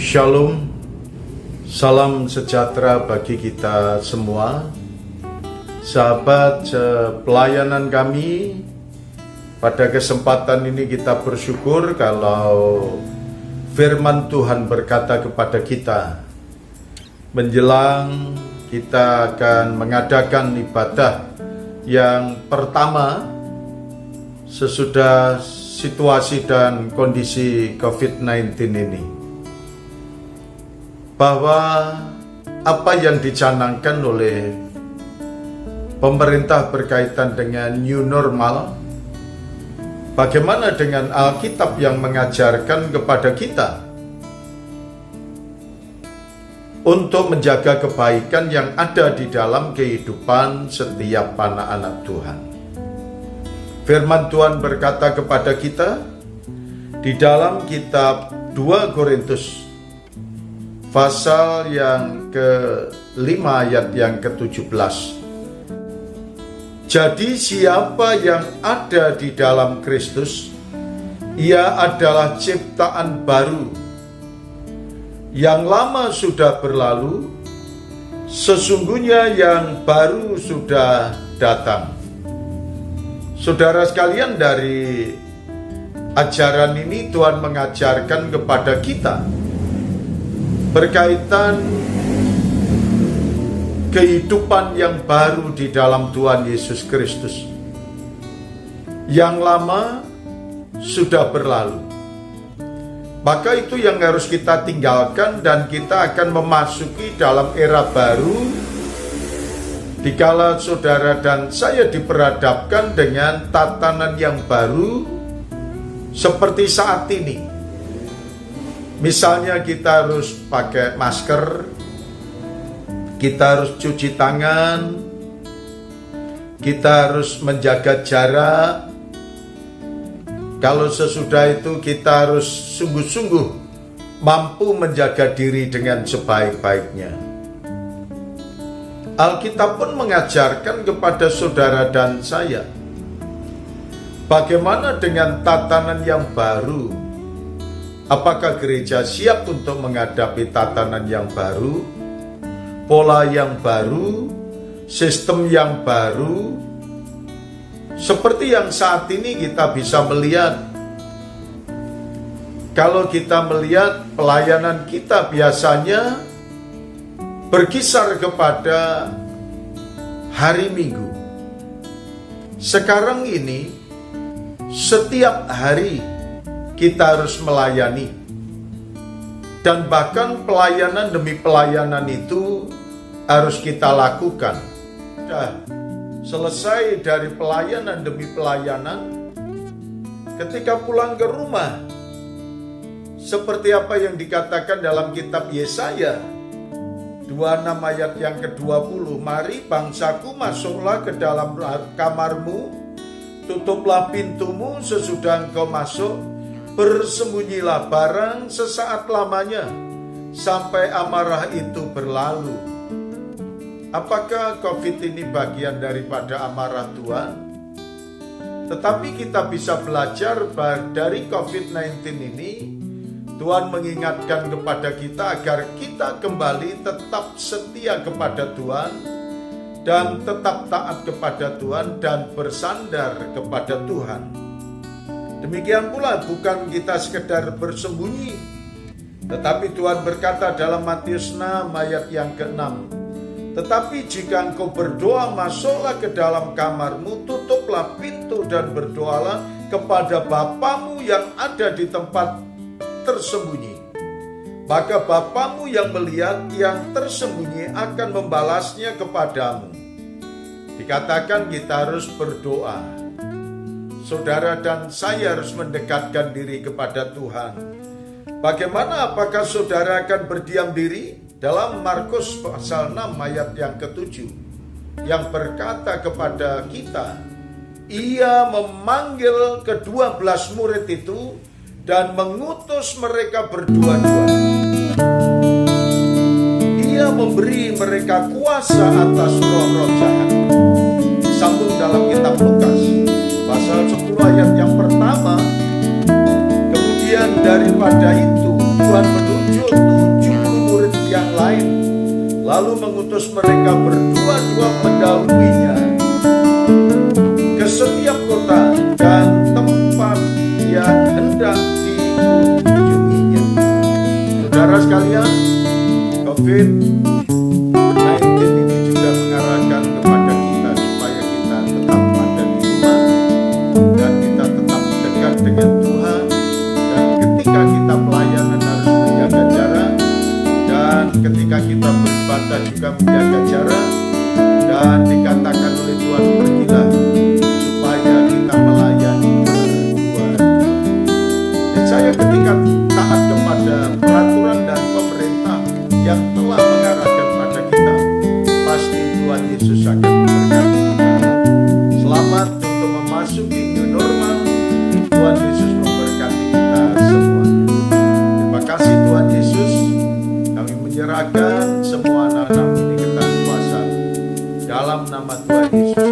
Shalom, salam sejahtera bagi kita semua. Sahabat pelayanan kami, pada kesempatan ini kita bersyukur kalau firman Tuhan berkata kepada kita, menjelang kita akan mengadakan ibadah yang pertama sesudah situasi dan kondisi COVID-19 ini, bahwa apa yang dicanangkan oleh pemerintah berkaitan dengan new normal, bagaimana dengan Alkitab yang mengajarkan kepada kita untuk menjaga kebaikan yang ada di dalam kehidupan setiap anak-anak Tuhan. Firman Tuhan berkata kepada kita di dalam kitab 2 Korintus pasal yang ke-5 ayat yang ke-17. Jadi siapa yang ada di dalam Kristus, ia adalah ciptaan baru. Yang lama sudah berlalu, sesungguhnya yang baru sudah datang. Saudara sekalian, dari ajaran ini Tuhan mengajarkan kepada kita berkaitan kehidupan yang baru di dalam Tuhan Yesus Kristus. Yang lama sudah berlalu. Maka itu yang harus kita tinggalkan dan kita akan memasuki dalam era baru dikala saudara dan saya diperhadapkan dengan tatanan yang baru seperti saat ini. Misalnya kita harus pakai masker, kita harus cuci tangan, kita harus menjaga jarak. Kalau sesudah itu kita harus sungguh-sungguh mampu menjaga diri dengan sebaik-baiknya. Alkitab pun mengajarkan kepada saudara dan saya, bagaimana dengan tatanan yang baru. Apakah gereja siap untuk menghadapi tatanan yang baru, pola yang baru, sistem yang baru? Seperti yang saat ini kita bisa melihat, kalau kita melihat pelayanan kita biasanya berkisar kepada hari Minggu. Sekarang ini setiap hari kita harus melayani, dan bahkan pelayanan demi pelayanan itu harus kita lakukan. Sudah selesai dari pelayanan demi pelayanan, ketika pulang ke rumah, seperti apa yang dikatakan dalam kitab Yesaya 26 ayat yang ke-20, mari bangsaku masuklah ke dalam kamarmu, tutuplah pintumu sesudah engkau masuk, bersembunyilah barang sesaat lamanya, sampai amarah itu berlalu. Apakah COVID ini bagian daripada amarah Tuhan? Tetapi kita bisa belajar dari COVID-19 ini, Tuhan mengingatkan kepada kita agar kita kembali tetap setia kepada Tuhan, dan tetap taat kepada Tuhan, dan bersandar kepada Tuhan. Demikian pula bukan kita sekedar bersembunyi, tetapi Tuhan berkata dalam Matius 6 ayat yang ke-6, tetapi jika engkau berdoa, masuklah ke dalam kamarmu, tutuplah pintu dan berdoalah kepada Bapamu yang ada di tempat tersembunyi. Maka Bapamu yang melihat yang tersembunyi akan membalasnya kepadamu. Dikatakan kita harus berdoa. Saudara dan saya harus mendekatkan diri kepada Tuhan. Bagaimana, apakah saudara akan berdiam diri? Dalam Markus pasal 6 ayat yang ke-7 yang berkata kepada kita, ia memanggil ke-12 murid itu dan mengutus mereka berdua-dua. Ia memberi mereka kuasa atas roh-roh jahat. Sambung dalam kitab Lukas pasal 10 ayat yang pertama, kemudian daripada itu Tuhan menunjuk mengutus mereka berdua-dua mendahuluinya ke setiap kota dan tempat yang hendak dikunjunginya. Saudara sekalian, COVID-19 ini juga mengarahkan kepada kita supaya kita tetap ada di rumah dan kita tetap dekat dengan Tuhan, dan ketika kita pelayanan harus menjaga jarak, dan ketika kita beribadah juga menjaga jarak, dan dikatakan oleh Tuhan, pergilah supaya kita melayani berdua-dua. Dan saya ketika taat kepada peraturan dan pemerintah yang telah mengarahkan pada kita, pasti Tuhan Yesus akan memberkati kita. Selamat untuk memasuki new normal. Tuhan Yesus memberkati kita semuanya. Terima kasih Tuhan Yesus. Kami menyerahkan semua anak-anak ini ke tangan kuasa dalam nama Tuhan Yesus.